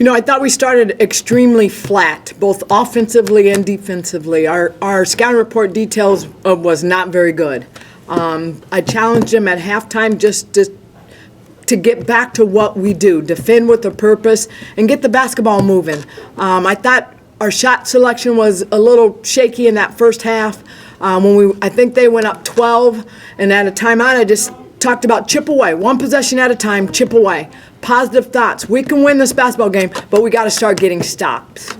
I thought we started extremely flat, both offensively and defensively. Our scouting report details was not very good. I challenged them at halftime just to get back to what we do, defend with a purpose, and get the basketball moving. I thought our shot selection was a little shaky in that first half. I think they went up 12, and at a timeout, I just talked about chip away, one possession at a time, chip away. Positive thoughts. We can win this basketball game, but we got to start getting stops.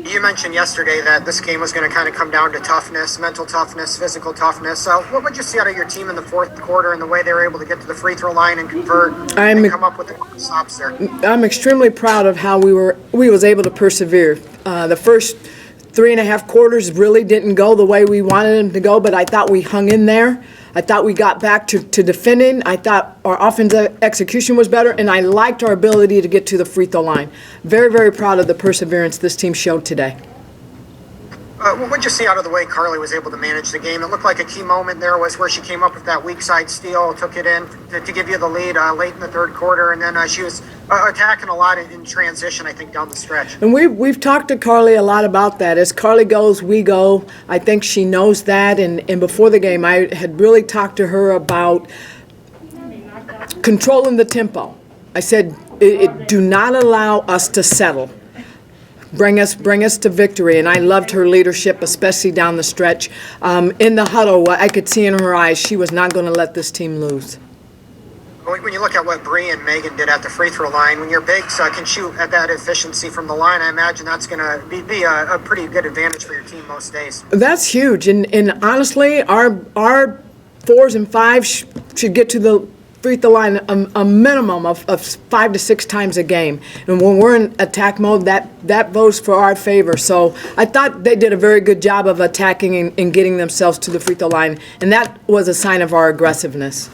You mentioned yesterday that this game was going to kind of come down to toughness, mental toughness, physical toughness. So what would you see out of your team in the fourth quarter and the way they were able to get to the free throw line and convert and come up with the stops there? I'm extremely proud of how we was able to persevere. The first 3.5 quarters really didn't go the way we wanted them to go, but I thought we hung in there. I thought we got back to defending. I thought our offensive execution was better, and I liked our ability to get to the free throw line. Very, very proud of the perseverance this team showed today. What did you see out of the way Carly was able to manage the game? It looked like a key moment there was where she came up with that weak side steal, took it in to give you the lead late in the third quarter, and then she was attacking a lot in transition, I think, down the stretch. And we've talked to Carly a lot about that. As Carly goes, we go. I think she knows that, and before the game, I had really talked to her about controlling the tempo. I said, do not allow us to settle. Bring us to victory, and I loved her leadership, especially down the stretch. In the huddle, I could see in her eyes she was not going to let this team lose. When you look at what Bree and Megan did at the free throw line, when your bigs can shoot at that efficiency from the line, I imagine that's going to be a pretty good advantage for your team most days. That's huge, and honestly, our 4s and 5s should get to the free throw line a minimum of 5 to 6 times a game. And when we're in attack mode, that votes for our favor. So I thought they did a very good job of attacking and getting themselves to the free throw line, and that was a sign of our aggressiveness.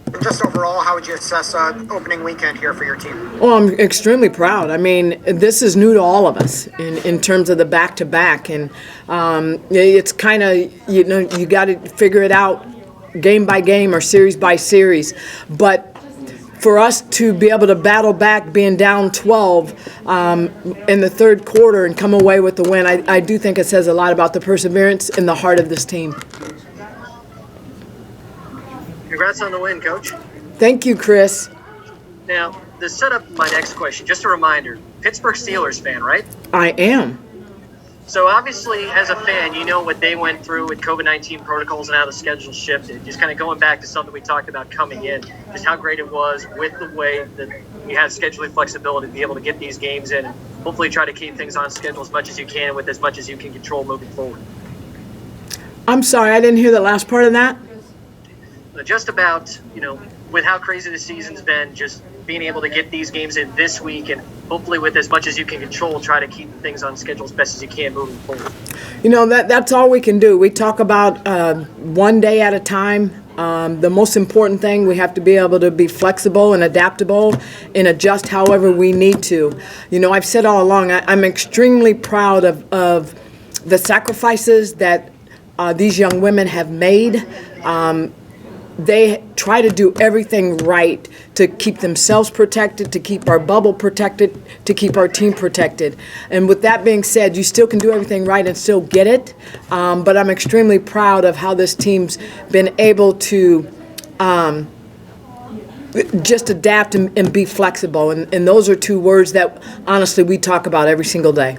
And just overall, how would you assess opening weekend here for your team? Well, I'm extremely proud. I mean, this is new to all of us in terms of the back-to-back, and it's kind of, you got to figure it out game by game or series by series. But for us to be able to battle back being down 12 in the third quarter and come away with the win, I do think it says a lot about the perseverance and the heart of this team. Congrats on the win, Coach. Thank you, Chris. Now, to set up my next question, just a reminder, Pittsburgh Steelers fan, right? I am. So obviously, as a fan, you know what they went through with COVID-19 protocols and how the schedule shifted. Just kind of going back to something we talked about coming in, just how great it was with the way that we had scheduling flexibility to be able to get these games in and hopefully try to keep things on schedule as much as you can with as much as you can control moving forward. I'm sorry, I didn't hear the last part of that. Just about, with how crazy the season's been, just being able to get these games in this week and hopefully with as much as you can control, try to keep things on schedule as best as you can moving forward. That's all we can do. We talk about one day at a time. The most important thing, we have to be able to be flexible and adaptable and adjust however we need to. I've said all along, I'm extremely proud of the sacrifices that these young women have made. They try to do everything right to keep themselves protected, to keep our bubble protected, to keep our team protected. And with that being said, you still can do everything right and still get it. But I'm extremely proud of how this team's been able to just adapt and be flexible. And those are two words that, honestly, we talk about every single day.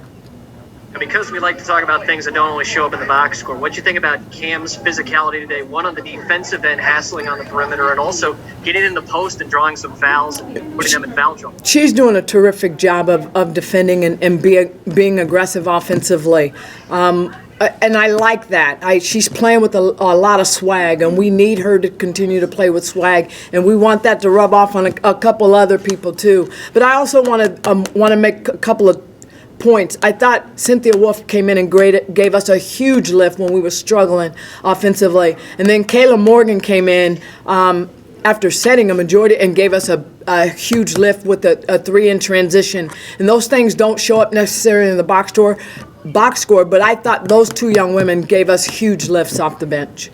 And because we like to talk about things that don't always show up in the box score, what do you think about Cam's physicality today? One on the defensive end, hassling on the perimeter, and also getting in the post and drawing some fouls and putting them in foul trouble. She's doing a terrific job of defending and being aggressive offensively. And I like that. She's playing with a lot of swag, and we need her to continue to play with swag, and we want that to rub off on a couple other people too. But I also want to make a couple of points. I thought Cynthia Wolf came in and gave us a huge lift when we were struggling offensively. And then Kayla Morgan came in after setting a majority and gave us a huge lift with a 3 in transition. And those things don't show up necessarily in the box score, but I thought those two young women gave us huge lifts off the bench.